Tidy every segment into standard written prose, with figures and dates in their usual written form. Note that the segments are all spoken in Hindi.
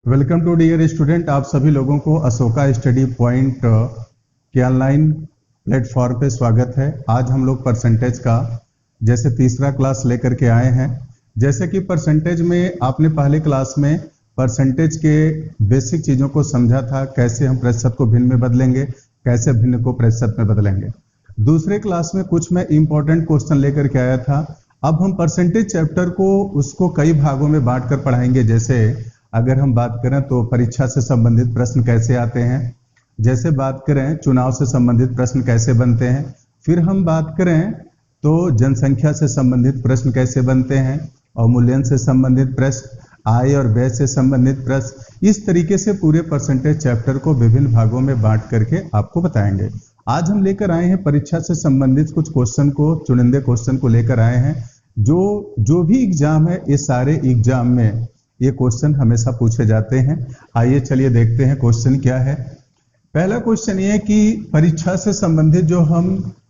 Welcome to dear student. आप सभी लोगों को अशोका स्टडी पॉइंट के ऑनलाइन प्लेटफॉर्म पे स्वागत है। आज हम लोग परसेंटेज का जैसे तीसरा क्लास लेकर के आए हैं। जैसे कि परसेंटेज में आपने पहले क्लास में परसेंटेज के बेसिक चीज़ों को समझा था, कैसे हम प्रतिशत को भिन्न में बदलेंगे, कैसे भिन्न को प्रतिशत में बदलेंगे। दूसरे क्लास में कुछ मैं इंपॉर्टेंट क्वेश्चन लेकर के आया था। अब हम परसेंटेज चैप्टर को उसको कई भागों में बांट कर पढ़ाएंगे। जैसे अगर हम बात करें तो परीक्षा से संबंधित प्रश्न कैसे आते हैं, जैसे बात करें चुनाव से संबंधित प्रश्न कैसे बनते हैं, फिर हम बात करें तो जनसंख्या से संबंधित प्रश्न कैसे बनते हैं, अवमूल्यन से संबंधित प्रश्न, आय और व्यय से संबंधित प्रश्न। इस तरीके से पूरे परसेंटेज चैप्टर को विभिन्न भागों में बांट करके आपको बताएंगे। आज हम लेकर आए हैं परीक्षा से संबंधित कुछ क्वेश्चन को, चुनिंदे क्वेश्चन को लेकर आए हैं। जो भी एग्जाम है, ये सारे एग्जाम में ये क्वेश्चन हमेशा पूछे जाते हैं। आइए चलिए देखते हैं क्वेश्चन क्या है। पहला क्वेश्चन ये है कि परीक्षा से संबंधित जो हम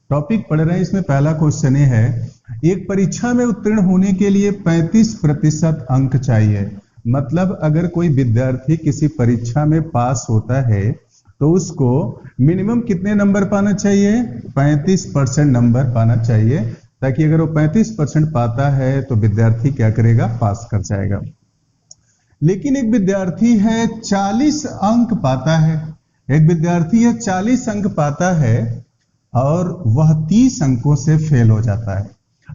टॉपिक पढ़ रहे हैं, इसमें पहला क्वेश्चन ये है, एक परीक्षा में उत्तीर्ण होने के लिए 35% अंक चाहिए। मतलब अगर कोई विद्यार्थी किसी परीक्षा में पास होता है तो उसको मिनिमम कितने नंबर पाना चाहिए? 35% नंबर पाना चाहिए, ताकि अगर वो 35% पाता है तो विद्यार्थी क्या करेगा? पास कर जाएगा। लेकिन एक विद्यार्थी है 40 अंक पाता है, एक विद्यार्थी है 40 अंक पाता है और वह 30 अंकों से फेल हो जाता है।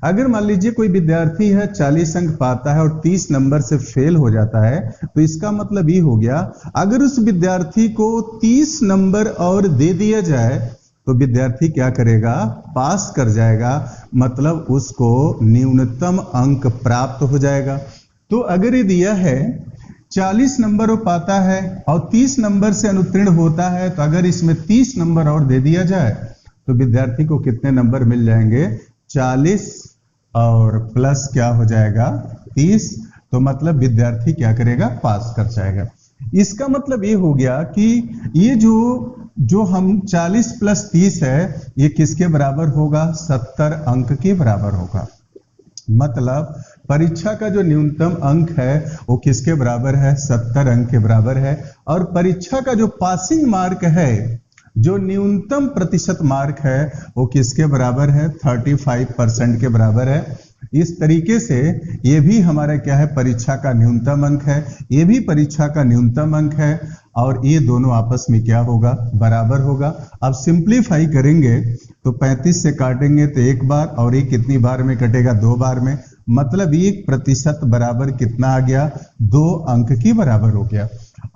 अगर मान लीजिए कोई विद्यार्थी है 40 अंक पाता है और 30 नंबर से फेल हो जाता है, तो इसका मतलब ये हो गया, अगर उस विद्यार्थी को 30 नंबर और दे दिया जाए तो विद्यार्थी क्या करेगा? पास कर जाएगा। मतलब उसको न्यूनतम अंक प्राप्त हो जाएगा। तो अगर ये दिया है 40 नंबर वो पाता है और 30 नंबर से अनुत्तीर्ण होता है, तो अगर इसमें 30 नंबर और दे दिया जाए तो विद्यार्थी को कितने नंबर मिल जाएंगे? 40 और प्लस क्या हो जाएगा? 30। तो मतलब विद्यार्थी क्या करेगा? पास कर जाएगा। इसका मतलब ये हो गया कि ये जो हम 40 प्लस 30 है, ये किसके बराबर होगा? 70 अंक के बराबर होगा। मतलब परीक्षा का जो न्यूनतम अंक है वो किसके बराबर है? 70 अंक के बराबर है। और परीक्षा का जो पासिंग मार्क है, जो न्यूनतम प्रतिशत मार्क है, वो किसके बराबर है? 35% के बराबर है। इस तरीके से ये भी हमारा क्या है? परीक्षा का न्यूनतम अंक है, ये भी परीक्षा का न्यूनतम अंक है, और ये दोनों आपस में क्या होगा? बराबर होगा। अब सिंप्लीफाई करेंगे तो 35 से काटेंगे तो एक बार, और ये कितनी बार में कटेगा? 2 बार में। मतलब 1% बराबर कितना आ गया? 2 अंक की बराबर हो गया।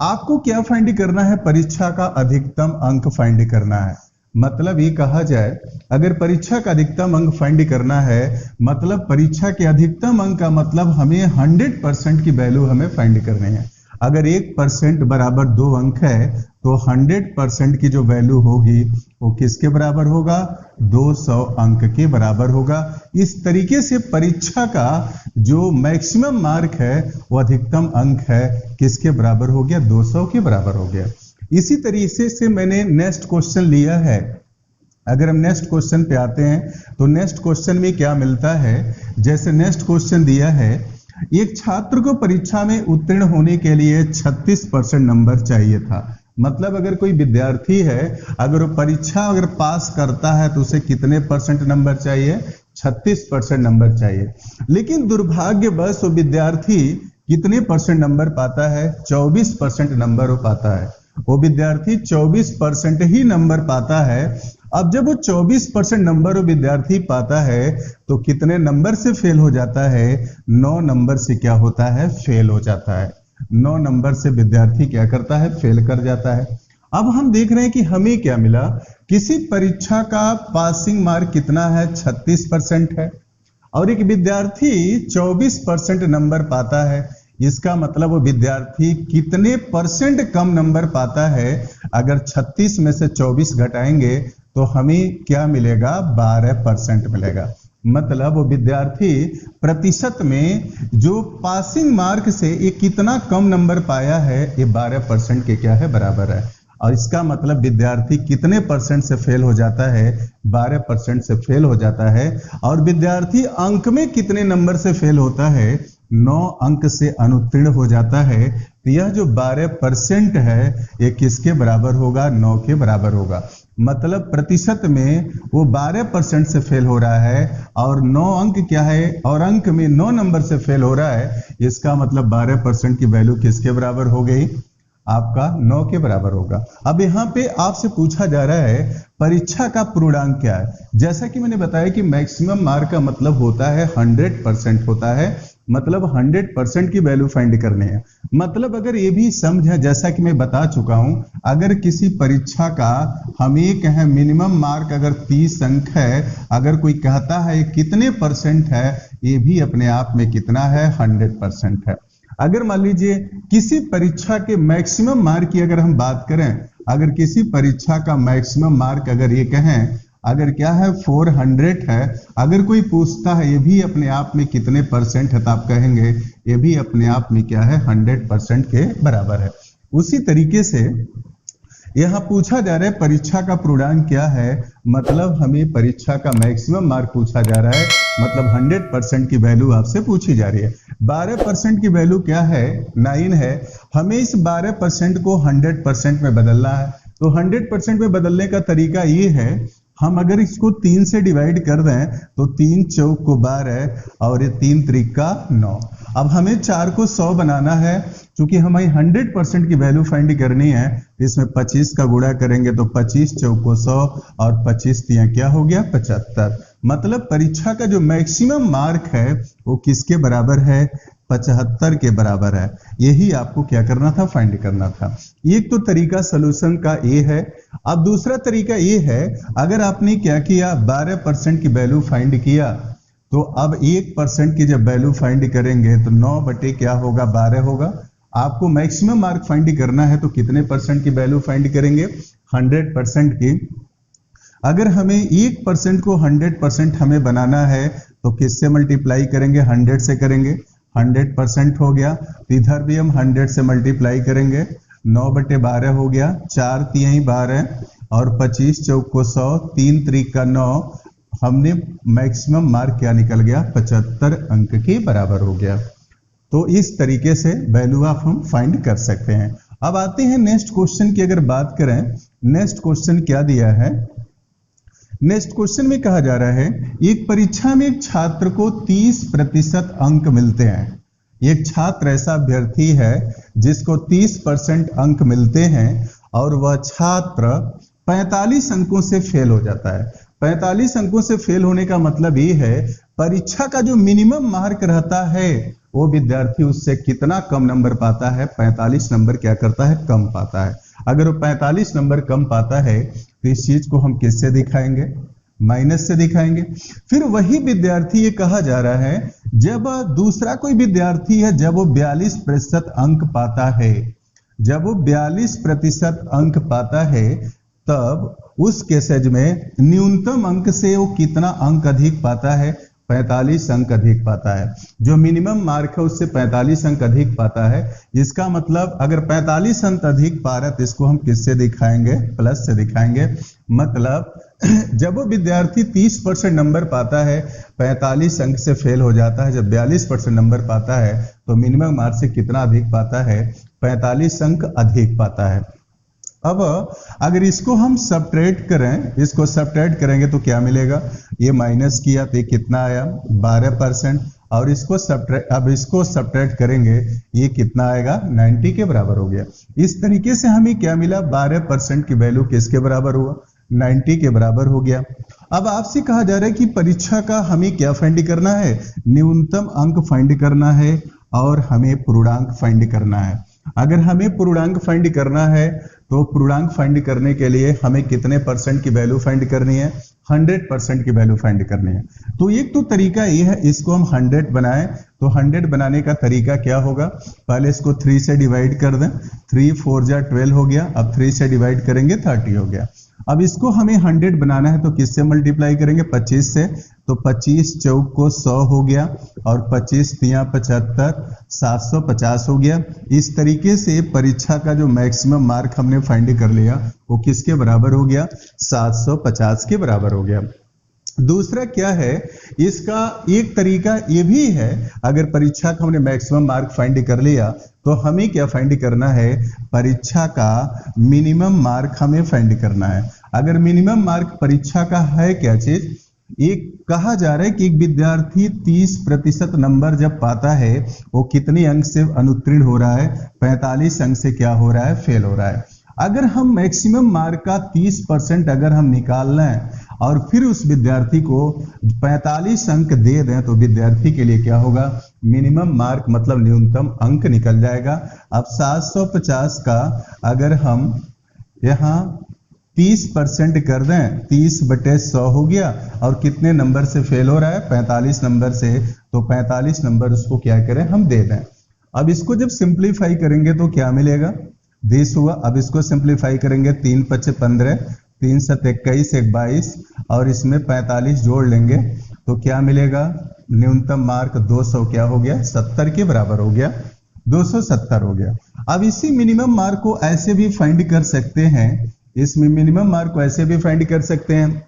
आपको क्या फाइंड करना है? परीक्षा का अधिकतम अंक फाइंड करना है। मतलब ये कहा जाए, अगर परीक्षा का अधिकतम अंक फाइंड करना है, मतलब परीक्षा के अधिकतम अंक का मतलब हमें 100% की वैल्यू हमें फाइंड करनी है। अगर 1% बराबर 2 अंक है तो 100% की जो वैल्यू होगी वो किसके बराबर होगा? 200 अंक के बराबर होगा। इस तरीके से परीक्षा का जो मैक्सिमम मार्क है वो अधिकतम अंक है, किसके बराबर हो गया? 200 के बराबर हो गया। इसी तरीके से मैंने नेक्स्ट क्वेश्चन लिया है। अगर हम नेक्स्ट क्वेश्चन पे आते हैं तो नेक्स्ट क्वेश्चन में क्या मिलता है? जैसे नेक्स्ट क्वेश्चन दिया है, एक छात्र को परीक्षा में उत्तीर्ण होने के लिए 36% नंबर चाहिए था। मतलब अगर कोई विद्यार्थी है, अगर वो परीक्षा अगर पास करता है तो उसे कितने परसेंट नंबर चाहिए? 36% नंबर चाहिए। लेकिन दुर्भाग्यवश वो विद्यार्थी कितने परसेंट नंबर पाता है? 24% नंबर वो पाता है। वो विद्यार्थी 24% ही नंबर पाता है। अब जब वो 24% नंबर वो विद्यार्थी पाता है तो कितने नंबर से फेल हो जाता है? 9 नंबर से क्या होता है? फेल हो जाता है। 9 नंबर से विद्यार्थी क्या करता है? फेल कर जाता है। अब हम देख रहे हैं कि हमें क्या मिला? किसी परीक्षा का पासिंग मार्क कितना है? 36% है, और एक विद्यार्थी 24% नंबर पाता है। इसका मतलब वो विद्यार्थी कितने परसेंट कम नंबर पाता है? अगर 36 में से 24 घटाएंगे तो हमें क्या मिलेगा? 12% मिलेगा। मतलब वो विद्यार्थी प्रतिशत में जो पासिंग मार्क से ये कितना कम नंबर पाया है, ये 12% के क्या है? बराबर है। और इसका मतलब विद्यार्थी कितने परसेंट से फेल हो जाता है? 12% से फेल हो जाता है। और विद्यार्थी अंक में कितने नंबर से फेल होता है? 9 अंक से अनुत्तीर्ण हो जाता है। तो यह जो 12% है ये किसके बराबर होगा? 9 के बराबर होगा। मतलब प्रतिशत में वो 12% से फेल हो रहा है और 9 अंक क्या है, और अंक में 9 नंबर से फेल हो रहा है। इसका मतलब 12% की वैल्यू किसके बराबर हो गई? आपका 9 के बराबर होगा। अब यहाँ पे आपसे पूछा जा रहा है परीक्षा का पूर्णांक क्या है। जैसा कि मैंने बताया कि मैक्सिमम मार्क का मतलब होता है 100% होता है, मतलब 100% की वैल्यू फाइंड करनी है। मतलब अगर ये भी समझे, जैसा कि मैं बता चुका हूं, अगर किसी परीक्षा का हम ये कहें मिनिमम मार्क अगर 30 अंक है, अगर कोई कहता है कितने परसेंट है, ये भी अपने आप में कितना है? 100% है। अगर मान लीजिए किसी परीक्षा के मैक्सिमम मार्क की अगर हम बात करें, अगर किसी परीक्षा का मैक्सिमम मार्क अगर ये कहें अगर क्या है 400 है, अगर कोई पूछता है ये भी अपने आप में कितने परसेंट है, तो आप कहेंगे ये भी अपने आप में क्या है? 100% के बराबर है। उसी तरीके से यहां पूछा जा रहा है परीक्षा का पूर्णांक क्या है, मतलब हमें परीक्षा का मैक्सिमम मार्क पूछा जा रहा है, मतलब 100% की वैल्यू आपसे पूछी जा रही है। 12% की वैल्यू क्या है? 9 है। हमें इस 12% को 100% में बदलना है। तो 100% में बदलने का तरीका ये है, हम अगर इसको 3 से डिवाइड कर दें तो 3 चौक को 12 और ये 3 त्रिका 9। अब हमें 4 को 100 बनाना है, क्योंकि हमें 100% की वैल्यू फाइंड करनी है। इसमें 25 का गुणा करेंगे तो 25 चौक को 100 और 25 तिया क्या हो गया? 75। मतलब परीक्षा का जो मैक्सिमम मार्क है वो किसके बराबर है? 75 के बराबर है। यही आपको क्या करना था? फाइंड करना था। एक तो तरीका सॉल्यूशन का ये है। अब दूसरा तरीका ये है, अगर आपने क्या किया 12% की वैल्यू फाइंड किया, तो अब 1% की जब वैल्यू फाइंड करेंगे तो 9 बटे क्या होगा? 12 होगा। आपको मैक्सिमम मार्क फाइंड करना है तो कितने परसेंट की वैल्यू फाइंड करेंगे? 100% की। अगर हमें 1% को 100% हमें बनाना है तो किससे मल्टीप्लाई करेंगे? 100 से करेंगे। 100% हो गया, तो इधर भी हम 100 से मल्टीप्लाई करेंगे। 9 बटे 12 हो गया, 4 तिहाई 12 और 25 चौक को 100, 3 त्रिका 9। हमने मैक्सिमम मार्क क्या निकल गया? 75 अंक के बराबर हो गया। तो इस तरीके से वैल्यू ऑफ हम फाइंड कर सकते हैं। अब आते हैं नेक्स्ट क्वेश्चन की अगर बात करें, नेक्स्ट क्वेश्चन क्या दिया है? नेक्स्ट क्वेश्चन में कहा जा रहा है एक परीक्षा में एक छात्र को 30% अंक मिलते हैं। एक छात्र ऐसा अभ्यर्थी है जिसको 30% अंक मिलते हैं और वह छात्र 45 अंकों से फेल हो जाता है। 45 अंकों से फेल होने का मतलब ये है परीक्षा का जो मिनिमम मार्क रहता है वो विद्यार्थी उससे कितना कम नंबर पाता है? 45 नंबर क्या करता है? कम पाता है। अगर वो 45 नंबर कम पाता है तो इस चीज को हम किससे दिखाएंगे? माइनस से दिखाएंगे। फिर वही विद्यार्थी, ये कहा जा रहा है जब दूसरा कोई विद्यार्थी है जब वो 42% अंक पाता है, जब वो 42% अंक पाता है तब उस केसेज में न्यूनतम अंक से वो कितना अंक अधिक पाता है? 45 अंक अधिक पाता है। जो मिनिमम मार्क है उससे 45 अंक अधिक पाता है। इसका मतलब अगर 45 अंक अधिक पा रहा है तो इसको हम किससे दिखाएंगे? प्लस से दिखाएंगे। मतलब जब वो विद्यार्थी 30% नंबर पाता है, 45 अंक से फेल हो जाता है। जब 42% नंबर पाता है तो मिनिमम मार्क से कितना अधिक पाता है? 45 अंक अधिक पाता है। अब अगर इसको हम सब्ट्रैक्ट करें, इसको सब्ट्रैक्ट करेंगे तो क्या मिलेगा? ये माइनस किया तो ये कितना आया? 12%। और इसको सब्ट्रैक्ट करेंगे, ये कितना आएगा? 90 के बराबर हो गया। इस तरीके से हमें क्या मिला? 12% की वैल्यू किसके बराबर हुआ? 90 के बराबर हो गया। अब आपसे कहा जा रहा है कि परीक्षा का हमें क्या फाइंड करना है? न्यूनतम अंक फाइंड करना है और हमें पूर्णांक फाइंड करना है। अगर हमें पूर्णांक फाइंड करना है तो पूर्णांक फाइंड करने के लिए हमें कितने परसेंट की वैल्यू फाइंड करनी है? 100% की वैल्यू फाइंड करनी है। तो एक तो तरीका ये है, इसको हम 100 बनाएं तो 100 बनाने का तरीका क्या होगा? पहले इसको 3 से डिवाइड कर दें। 3 4 जा 12 हो गया। अब 3 से डिवाइड करेंगे 30 हो गया। अब इसको हमें 100 बनाना है तो किससे मल्टीप्लाई करेंगे? 25 से। तो 25 चौक को 100 हो गया और 25 तिया 75, 750 हो गया। इस तरीके से परीक्षा का जो मैक्सिमम मार्क हमने फाइंड कर लिया वो किसके बराबर हो गया? 750 के बराबर हो गया। दूसरा क्या है, इसका एक तरीका ये भी है, अगर परीक्षा का हमने मैक्सिमम मार्क फाइंड कर लिया तो हमें क्या फाइंड करना है, परीक्षा का मिनिमम मार्क हमें फाइंड करना है। अगर मिनिमम मार्क परीक्षा का है क्या चीज, एक कहा जा रहा है कि एक विद्यार्थी 30% नंबर जब पाता है वो कितने अंक से अनुत्तीर्ण हो रहा है, 45 अंक से क्या हो रहा है, फेल हो रहा है। अगर हम मैक्सिमम मार्क का 30% अगर हम निकाल लें और फिर उस विद्यार्थी को 45 अंक दे दें तो विद्यार्थी के लिए क्या होगा, मिनिमम मार्क मतलब न्यूनतम अंक निकल जाएगा। अब 750 का अगर हम यहाँ 30% कर दें, 30/100 हो गया, और कितने नंबर से फेल हो रहा है, 45 नंबर से, तो 45 नंबर उसको क्या करें, हम दे दें। अब इसको जब सिंप्लीफाई करेंगे तो क्या मिलेगा, 20 हुआ। अब इसको सिंप्लीफाई करेंगे, 3×5 = 15, 3×7 = 21, 1 22, और इसमें 45 जोड़ लेंगे तो क्या मिलेगा, न्यूनतम मार्क 200 क्या हो गया, 70 के बराबर हो गया, 270 हो गया। अब इसी मिनिमम मार्क को ऐसे भी फाइंड कर सकते हैं, इसमें मिनिमम मार्क को ऐसे भी फाइंड कर सकते हैं,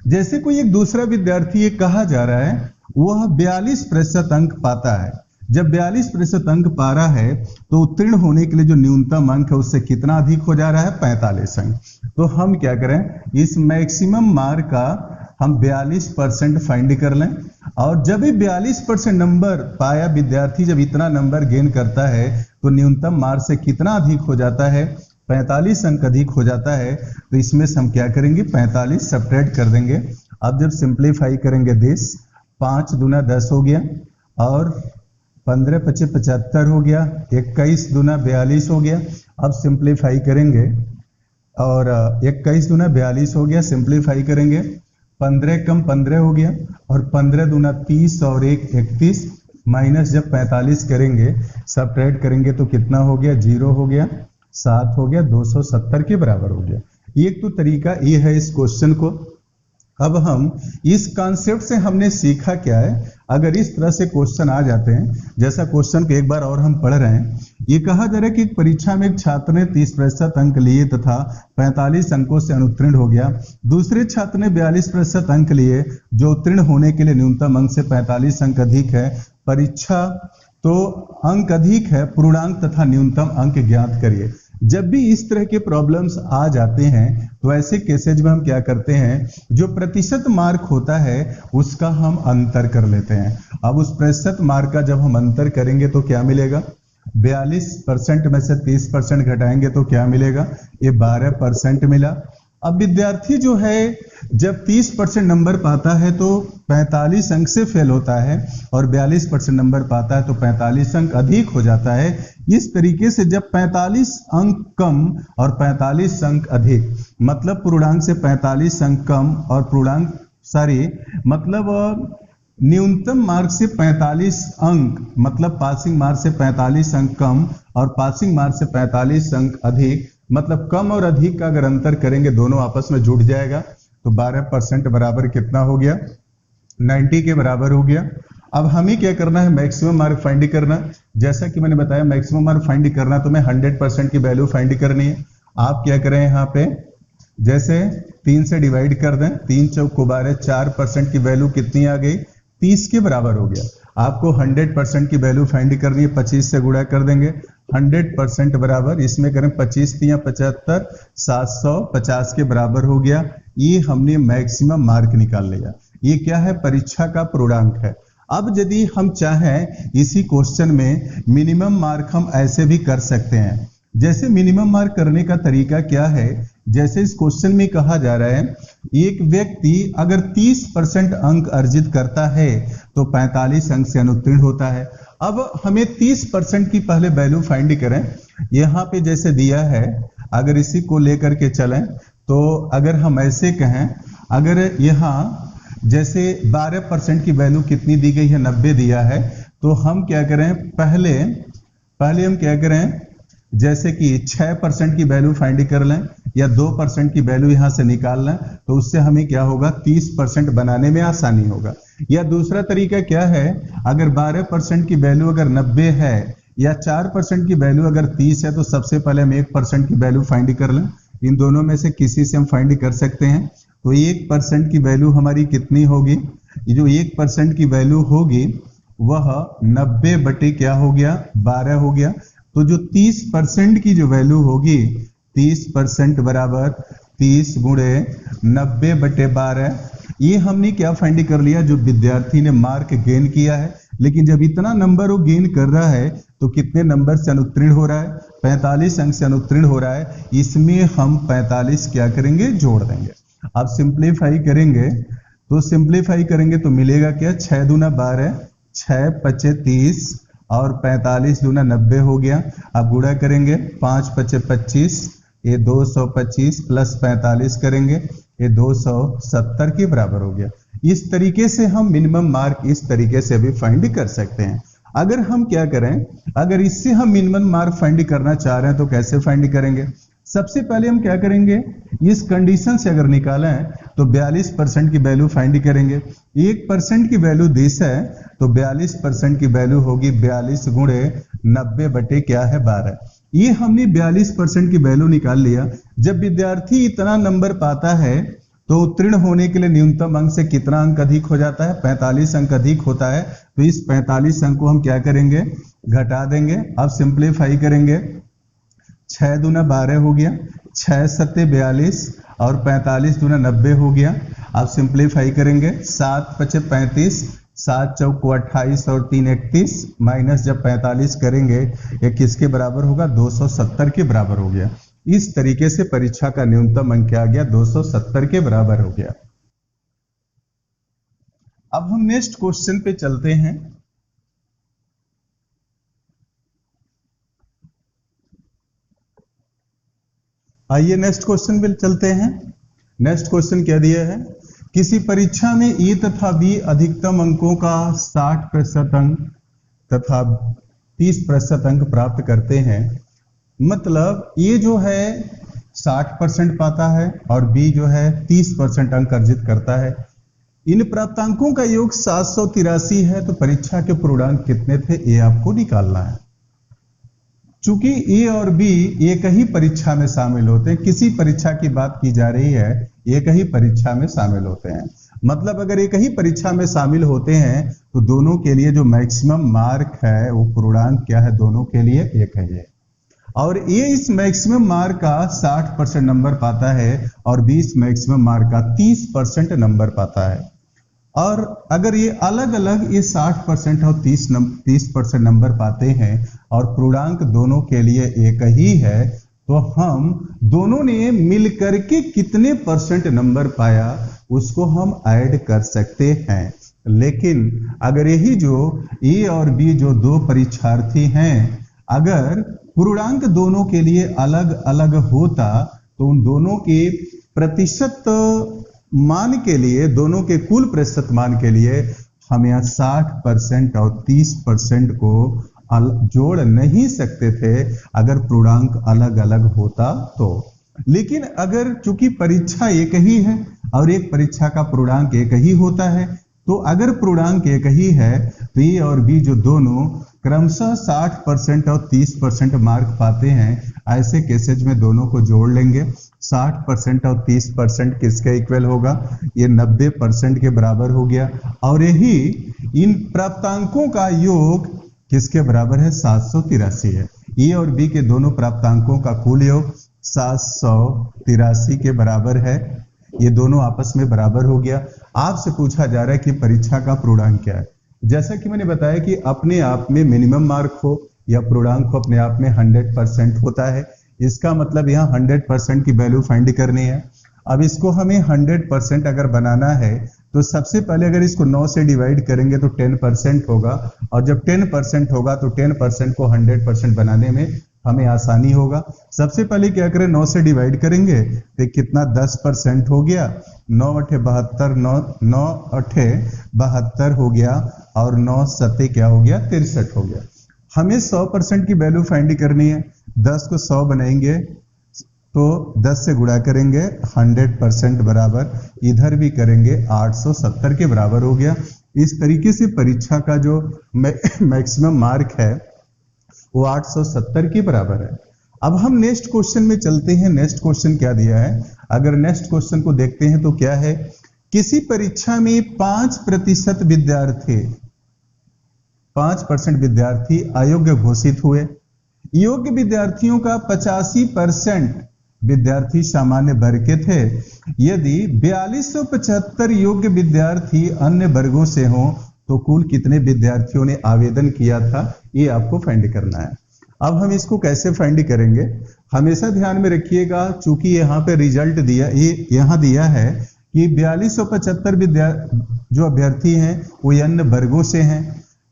जैसे कोई एक दूसरा विद्यार्थी, ये कहा जा रहा है वह 42% अंक पाता है। जब 42% अंक पा रहा है तो उत्तीर्ण होने के लिए जो न्यूनतम अंक है उससे कितना अधिक हो जा रहा है, 45 अंक। तो हम क्या करें, इस मैक्सिमम मार्क का हम 42% फाइंड कर लें, और जब भी 42% नंबर पाया विद्यार्थी, जब इतना नंबर गेन करता है तो न्यूनतम मार्क से कितना अधिक हो जाता है, 45 अंक अधिक हो जाता है। तो इसमें से हम क्या करेंगे, 45 सब्ट्रैक्ट कर देंगे। अब जब सिंप्लीफाई करेंगे, 5 दूना 10 हो गया, और 15×5 = 75 हो गया, 21 दूना 42 हो गया। अब सिंप्लीफाई करेंगे, और 21 दूना 42 हो गया, सिंप्लीफाई करेंगे, 15 कम 15 हो गया, और 15 दूना 30 और 1 31, माइनस जब 45 करेंगे, सब्ट्रैक्ट करेंगे तो कितना हो गया, 0 हो गया, 7 हो गया, 270 के बराबर हो गया। एक तो तरीका ये है इस क्वेश्चन को। अब हम इस कॉन्सेप्ट से हमने सीखा क्या है, अगर इस तरह से क्वेश्चन आ जाते हैं, जैसा क्वेश्चन को एक बार और हम पढ़ रहे हैं, ये कहा जा रहा है कि एक परीक्षा में एक छात्र ने 30% अंक लिए तथा 45 अंकों से अनुत्तीर्ण हो गया। दूसरे छात्र ने 42% अंक लिए, जो उत्तीर्ण होने के लिए न्यूनतम अंक से 45 अंक अधिक है। परीक्षा तो अंक अधिक है, पूर्णांक तथा न्यूनतम अंक ज्ञात करिए। जब भी इस तरह के प्रॉब्लम्स आ जाते हैं तो ऐसे केसेज में हम क्या करते हैं, जो प्रतिशत मार्क होता है उसका हम अंतर कर लेते हैं। अब उस प्रतिशत मार्क का जब हम अंतर करेंगे तो क्या मिलेगा, 42% में से 30% घटाएंगे तो क्या मिलेगा, ये 12% मिला। अब विद्यार्थी जो है जब 30% नंबर पाता है तो 45 अंक से फेल होता है, और 42% नंबर पाता है तो 45 अंक अधिक हो जाता है। इस तरीके से जब 45 अंक कम और 45 अंक अधिक, मतलब पूर्णांक से 45 अंक कम और पूर्णांक मतलब न्यूनतम मार्क से 45 अंक, मतलब पासिंग मार्क से 45 अंक कम और पासिंग मार्क से 45 अंक अधिक, मतलब कम और अधिक का अगर अंतर करेंगे दोनों आपस में जुड़ जाएगा, तो 12% बराबर कितना हो गया, 90 के बराबर हो गया। अब हमें क्या करना है, मैक्सिमम मार्क फाइंड करना। जैसा कि मैंने बताया मैक्सिमम मार्क फाइंड करना तो मैं 100% की वैल्यू फाइंड करनी है। आप क्या करें, यहाँ पे जैसे 3 से डिवाइड कर दें, 3 चौक 12, 4% की वैल्यू कितनी आ गई, 30 के बराबर हो गया। आपको 100% की वैल्यू फाइंड करनी है, 25 से गुणा कर देंगे, 100% बराबर, इसमें करें 25 × 75, 750 के बराबर हो गया। ये हमने मैक्सिमम मार्क निकाल लिया। ये क्या है, परीक्षा का पूर्णांक है। अब यदि हम चाहें इसी क्वेश्चन में मिनिमम मार्क हम ऐसे भी कर सकते हैं। जैसे मिनिमम मार्क करने का तरीका क्या है, जैसे इस क्वेश्चन में कहा जा रहा है एक व्यक्ति अगर 30% अंक अर्जित करता है तो 45 अंक से अनुत्तीर्ण होता है। अब हमें 30% की पहले वैल्यू फाइंड करें। यहाँ पे जैसे दिया है, अगर इसी को लेकर के चलें तो अगर हम ऐसे कहें, अगर यहाँ जैसे 12% की वैल्यू कितनी दी गई है, 90 दिया है, तो हम क्या करें, पहले हम क्या करें, जैसे कि 6% की वैल्यू फाइंड कर लें या 2% की वैल्यू यहां से निकाल लें, तो उससे हमें क्या होगा, 30% बनाने में आसानी होगा। या दूसरा तरीका क्या है, अगर 12% की वैल्यू अगर 90 है या 4% की वैल्यू अगर 30 है, तो सबसे पहले हम 1% की वैल्यू फाइंड कर लें। इन दोनों में से किसी से हम फाइंड कर सकते हैं। तो 1% की वैल्यू हमारी कितनी होगी, ये जो 1% की वैल्यू होगी वह 90 बटे क्या हो गया 12 हो गया। तो जो 30% की जो वैल्यू होगी 30% बराबर 30 गुणे 90 बटे 12। ये हमने क्या फाइंड कर लिया, जो विद्यार्थी ने मार्क गेन किया है। लेकिन जब इतना नंबर वो गेन कर रहा है तो कितने नंबर से अनुत्तीर्ण हो रहा है, 45 अंक से अनुत्तीर्ण हो रहा है। इसमें हम 45 क्या करेंगे, जोड़ देंगे। अब सिंप्लीफाई करेंगे तो तो मिलेगा क्या, 6 दूना 12, 6 पचे 30 और 45 दूना 90 हो गया। अब गुणा करेंगे 5 पचे 25, ये 225 प्लस 45 करेंगे, ये 270 के बराबर हो गया। इस तरीके से हम मिनिमम मार्क इस तरीके से भी फाइंड कर सकते हैं। अगर हम क्या करें, अगर इससे हम मिनिमम मार्क फाइंड करना चाह रहे हैं तो कैसे फाइंड करेंगे। सबसे पहले हम क्या करेंगे, इस कंडीशन से अगर निकाला है तो 42% की वैल्यू फाइंड करेंगे। 1% की वैल्यू 10 है तो 42% की वैल्यू होगी 42 गुणे 90 बटे क्या है 12। ये हमने 42% की वैल्यू निकाल लिया। जब विद्यार्थी इतना नंबर पाता है तो उत्तीर्ण होने के लिए न्यूनतम अंक से कितना अंक अधिक हो जाता है, 45 अंक अधिक होता है। तो इस 45 अंक को हम क्या करेंगे, घटा देंगे। अब सिंप्लीफाई करेंगे, 6 दूना 12 हो गया, 6 सत्ते 42 और 45 दूना 90 हो गया। अब सिंप्लीफाई करेंगे, 7 पचे 35, 7 चौको 28 और 3 31, माइनस जब 45 करेंगे ये किसके बराबर होगा, 270 के बराबर हो गया। इस तरीके से परीक्षा का न्यूनतम अंक क्या आ गया, 270 के बराबर हो गया। अब हम नेक्स्ट क्वेश्चन पे चलते हैं। आइए नेक्स्ट क्वेश्चन पे चलते हैं। नेक्स्ट क्वेश्चन क्या दिया है, किसी परीक्षा में ए तथा बी अधिकतम अंकों का 60% अंक तथा 30% अंक प्राप्त करते हैं। मतलब ये जो है 60% पाता है और बी जो है 30% अंक अर्जित करता है। इन प्राप्तांकों का योग 783 है। तो परीक्षा के पूर्णांक कितने थे, ये आपको निकालना है। चूंकि ए और बी एक ही परीक्षा में शामिल होते हैं, किसी परीक्षा की बात की जा रही है, एक ही परीक्षा में शामिल होते हैं। मतलब अगर एक ही परीक्षा में शामिल होते हैं तो दोनों के लिए जो मैक्सिमम मार्क है वो पूर्णांक क्या है, दोनों के लिए एक है। और ए इस मैक्सिमम मार्क का 60% नंबर पाता है और बी इस मैक्सिमम मार्क का 30% नंबर पाता है। और अगर ये अलग अलग ये 60% और 30% नंबर पाते हैं और पूर्णांक दोनों के लिए एक ही है, तो हम दोनों ने मिलकर के कितने परसेंट नंबर पाया उसको हम ऐड कर सकते हैं। लेकिन अगर यही जो ए और बी जो दो परीक्षार्थी हैं, अगर पूर्णांक दोनों के लिए अलग अलग होता तो उन दोनों के प्रतिशत मान के लिए, दोनों के कुल प्रतिशत मान के लिए हम यहाँ 60% और 30% को जोड़ नहीं सकते थे अगर पूर्णांक अलग अलग होता तो। लेकिन अगर चूंकि परीक्षा एक ही है और एक परीक्षा का पूर्णांक एक ही होता है, तो अगर पूर्णांक एक ही है तो ए और बी जो दोनों क्रमशः 60% और 30% मार्क पाते हैं, ऐसे केसेज में दोनों को जोड़ लेंगे। 60% और 30% किसके इक्वल होगा, ये 90% के बराबर हो गया। और यही इन प्राप्तांकों का योग किसके बराबर है, 783 है। ए और बी के दोनों प्राप्तांकों का कुल योग 783 के बराबर है। ये दोनों आपस में बराबर हो गया। आपसे पूछा जा रहा है कि परीक्षा का पूर्णांक क्या है। जैसा कि मैंने बताया कि अपने आप में मिनिमम मार्क हो या पूर्णांक हो अपने आप में 100% होता है। इसका मतलब यहाँ 100% की वैल्यू फाइंड करनी है। अब इसको हमें 100% अगर बनाना है तो सबसे पहले अगर इसको 9 से डिवाइड करेंगे तो 10% होगा, और जब 10% होगा तो 10% को 100% बनाने में हमें आसानी होगा। सबसे पहले क्या करें, 9 से डिवाइड करेंगे तो कितना 10% हो गया, 9 अठे 72, 9 अठे 72 हो गया और 9 सत्ते क्या हो गया, 63 हो गया। हमें 100% की वैल्यू फाइंड करनी है। 10 को 100 बनाएंगे तो 10 से गुणा करेंगे 100% बराबर, इधर भी करेंगे 870 के बराबर हो गया। इस तरीके से परीक्षा का जो मैक्सिमम मार्क है वो 870 के बराबर है। अब हम नेक्स्ट क्वेश्चन में चलते हैं। नेक्स्ट क्वेश्चन क्या दिया है, अगर नेक्स्ट क्वेश्चन को देखते हैं तो क्या है, किसी परीक्षा में 5% विद्यार्थी 5% विद्यार्थी अयोग्य घोषित हुए। योग्य विद्यार्थियों का 85% विद्यार्थी सामान्य वर्ग के थे। यदि 4275 योग्य विद्यार्थी अन्य वर्गों से हों तो कुल कितने विद्यार्थियों ने आवेदन किया था, ये आपको फाइंड करना है। अब हम इसको कैसे फाइंड करेंगे, हमेशा ध्यान में रखिएगा, चूंकि यहाँ पे रिजल्ट दिया, ये यहाँ दिया है कि 4275 जो अभ्यर्थी हैं वो अन्य वर्गों से हैं।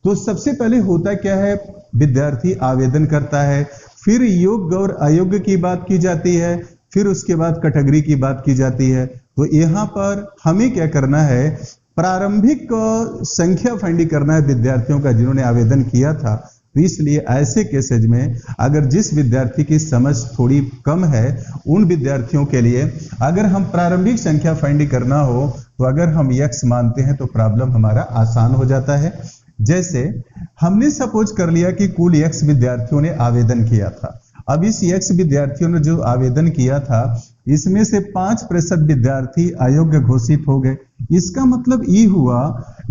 तो सबसे पहले होता क्या है, विद्यार्थी आवेदन करता है, फिर योग्य और अयोग्य की बात की जाती है, फिर उसके बाद कैटेगरी की बात की जाती है। तो यहाँ पर हमें क्या करना है, प्रारंभिक संख्या फाइंड करना है विद्यार्थियों का जिन्होंने आवेदन किया था। तो इसलिए ऐसे केसेज में अगर जिस विद्यार्थी की समझ थोड़ी कम है उन विद्यार्थियों के लिए अगर हम प्रारंभिक संख्या फाइंड करना हो तो अगर हम x मानते हैं तो प्रॉब्लम हमारा आसान हो जाता है। जैसे हमने सपोज कर लिया कि कुल x विद्यार्थियों ने आवेदन किया था। अब इस x विद्यार्थियों ने जो आवेदन किया था इसमें से 5% विद्यार्थी अयोग्य घोषित हो गए। इसका मतलब ये हुआ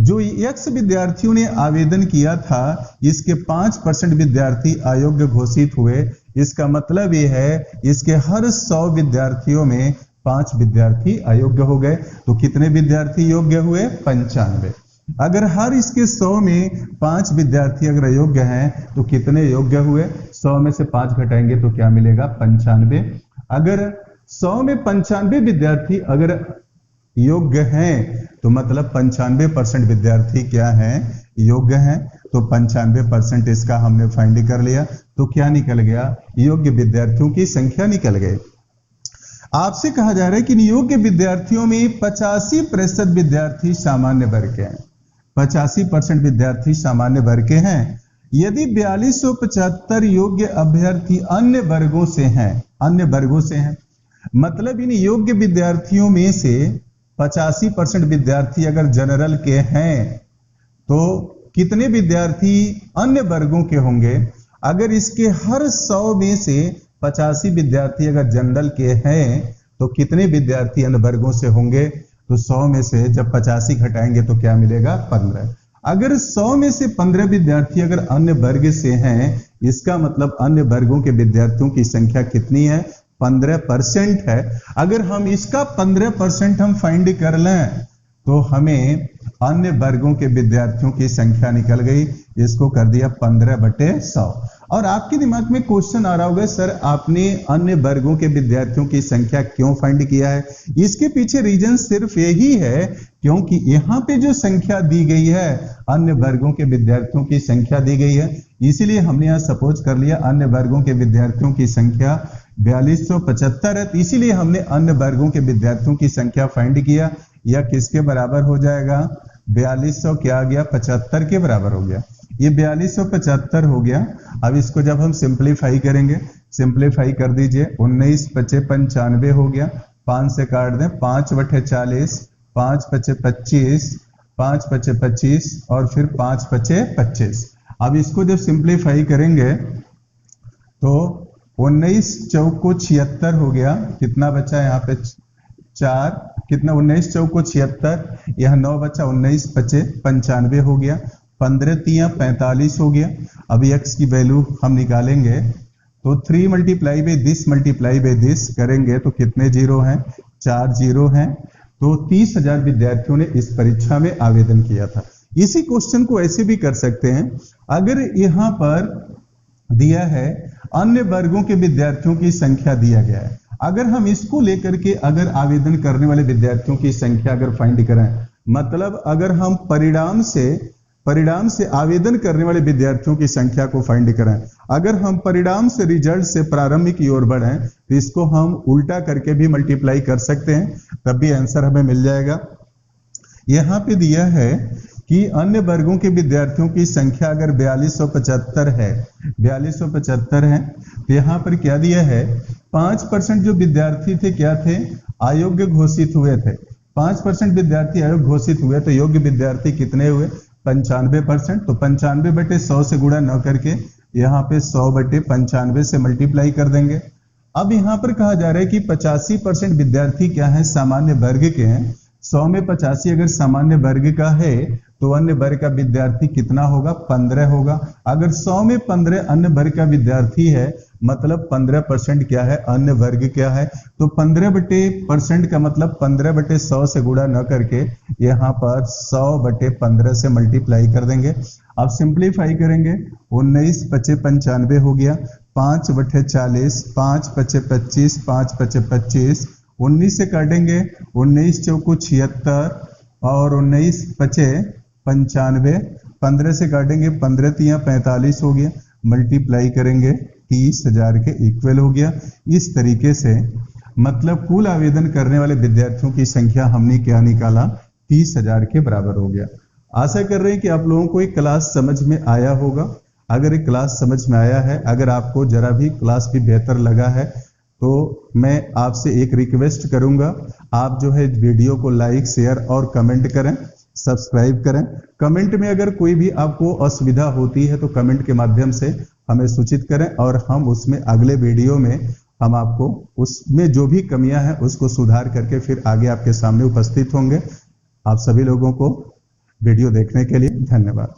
जो x विद्यार्थियों ने आवेदन किया था इसके 5% विद्यार्थी अयोग्य घोषित हुए। इसका मतलब ये है इसके हर 100 विद्यार्थियों में 5 विद्यार्थी अयोग्य हो गए। तो कितने विद्यार्थी योग्य हुए, 95। अगर हर इसके 100 में 5 विद्यार्थी अगर अयोग्य हैं तो कितने योग्य हुए, 100 में से 5 घटाएंगे तो क्या मिलेगा, 95। अगर 100 में 95 विद्यार्थी अगर योग्य हैं तो मतलब 95% विद्यार्थी क्या हैं, योग्य हैं। तो 95% इसका हमने फाइंड कर लिया। तो क्या निकल गया, योग्य विद्यार्थियों की संख्या निकल गई। आपसे कहा जा रहा है कि योग्य विद्यार्थियों में 85% विद्यार्थी सामान्य वर्ग के हैं। 85% विद्यार्थी सामान्य वर्ग के हैं। यदि 4275 योग्य अभ्यर्थी अन्य वर्गों से हैं, मतलब इन योग्य विद्यार्थियों में से 85% विद्यार्थी अगर जनरल के हैं तो कितने विद्यार्थी अन्य वर्गों के होंगे। अगर इसके हर 100 में से 85 विद्यार्थी अगर जनरल के हैं तो कितने विद्यार्थी अन्य वर्गों से होंगे। तो 100 में से जब 85 घटाएंगे तो क्या मिलेगा, 15। अगर 100 में से 15 विद्यार्थी अगर अन्य वर्ग से हैं, इसका मतलब अन्य वर्गों के विद्यार्थियों की संख्या कितनी है, 15% है। अगर हम इसका 15% हम फाइंड कर लें तो हमें अन्य वर्गों के विद्यार्थियों की संख्या निकल गई। इसको कर दिया 15/100। और आपके दिमाग में क्वेश्चन आ रहा होगा, सर आपने अन्य वर्गों के विद्यार्थियों की संख्या क्यों फाइंड किया है। इसके पीछे रीजन सिर्फ यही है क्योंकि यहाँ पे जो संख्या दी गई है अन्य वर्गों के विद्यार्थियों की संख्या दी गई है, इसीलिए हमने यहाँ सपोज कर लिया अन्य वर्गों के विद्यार्थियों की संख्या 4275 है। इसीलिए हमने अन्य वर्गों के विद्यार्थियों की संख्या फाइंड किया। यह किसके बराबर हो जाएगा, 4200 क्या आ गया, 75 के बराबर हो गया। ये 4275 हो गया। अब इसको जब हम सिंप्लीफाई करेंगे, सिंप्लीफाई कर दीजिए, 19 × 5 = 95 हो गया। 5 से काट दें, 5/40, 5×5 = 25, 5×5 = 25 और फिर 5×5 = 25। अब इसको जब सिंप्लीफाई करेंगे तो 19 × 4 = 76 हो गया। कितना बचा यहाँ पे, 4, कितना, 19 × 4 = 76, यहाँ 9 बचा, 19 × 5 = 95 हो गया। 15 × 3 = 45 हो गया। अब x की वैल्यू हम निकालेंगे तो 3 × this करेंगे तो कितने जीरो हैं, 4 जीरो हैं। तो 30,000 विद्यार्थियों ने इस परीक्षा में आवेदन किया था। इसी क्वेश्चन को ऐसे भी कर सकते हैं, अगर यहाँ पर दिया है अन्य वर्गों के विद्यार्थियों की संख्या दिया गया है, अगर हम इसको लेकर के अगर आवेदन करने वाले विद्यार्थियों की संख्या अगर फाइंड करें, मतलब अगर हम परिणाम से आवेदन करने वाले विद्यार्थियों की संख्या को फाइंड करें, अगर हम परिणाम से रिजल्ट से प्रारंभिक की ओर बढ़ें तो इसको हम उल्टा करके भी मल्टीप्लाई कर सकते हैं, तब भी आंसर हमें मिल जाएगा। यहाँ पे दिया है कि अन्य वर्गों के विद्यार्थियों की संख्या अगर 4275 है, 4275 है तो यहाँ पर क्या दिया है, 5% जो विद्यार्थी थे क्या थे, अयोग्य घोषित हुए थे। 5% विद्यार्थी अयोग्य घोषित हुए तो योग्य विद्यार्थी कितने हुए, 95%। तो 95/100 से गुणा न करके यहाँ पे 100/95 से मल्टीप्लाई कर देंगे। अब यहाँ पर कहा जा रहा है कि 85% विद्यार्थी क्या है, सामान्य वर्ग के हैं। 100 में 85 अगर सामान्य वर्ग का है तो अन्य वर्ग का विद्यार्थी कितना होगा? 15 होगा। अगर 100 में 15 अन्य वर्ग का विद्यार्थी है, मतलब 15% क्या है? अन्य वर्ग क्या है? तो 15% का मतलब 15/100 से गुणा न करके यहाँ पर 100/15 से मल्टीप्लाई कर देंगे। अब सिंप्लीफाई करेंगे, 19 × 5 = 95 हो गया, 5/40, 5×5 = 25, 5×5 = 25, 19 से काटेंगे, 19 × 4 = 76 और 19 × 5 = 95, 15 से काटेंगे, 15 × 3 = 45 हो गया, मल्टीप्लाई करेंगे 30,000 के इक्वल हो गया। इस तरीके से मतलब कुल आवेदन करने वाले विद्यार्थियों की संख्या हमने क्या निकाला? 30,000 के बराबर हो गया। आशा कर रहे हैं कि आप लोगों को एक क्लास समझ में आया होगा। अगर एक क्लास समझ में आया है, अगर आपको जरा भी क्लास भी बेहतर लगा है, तो मैं आपसे एक रिक्वेस्ट करूंगा, आप जो है वीडियो को लाइक, शेयर और कमेंट करें, सब्सक्राइब करें। कमेंट में अगर कोई भी आपको असुविधा होती है तो कमेंट के माध्यम से हमें सूचित करें और हम उसमें अगले वीडियो में हम आपको उसमें जो भी कमियां हैं उसको सुधार करके फिर आगे आपके सामने उपस्थित होंगे। आप सभी लोगों को वीडियो देखने के लिए धन्यवाद।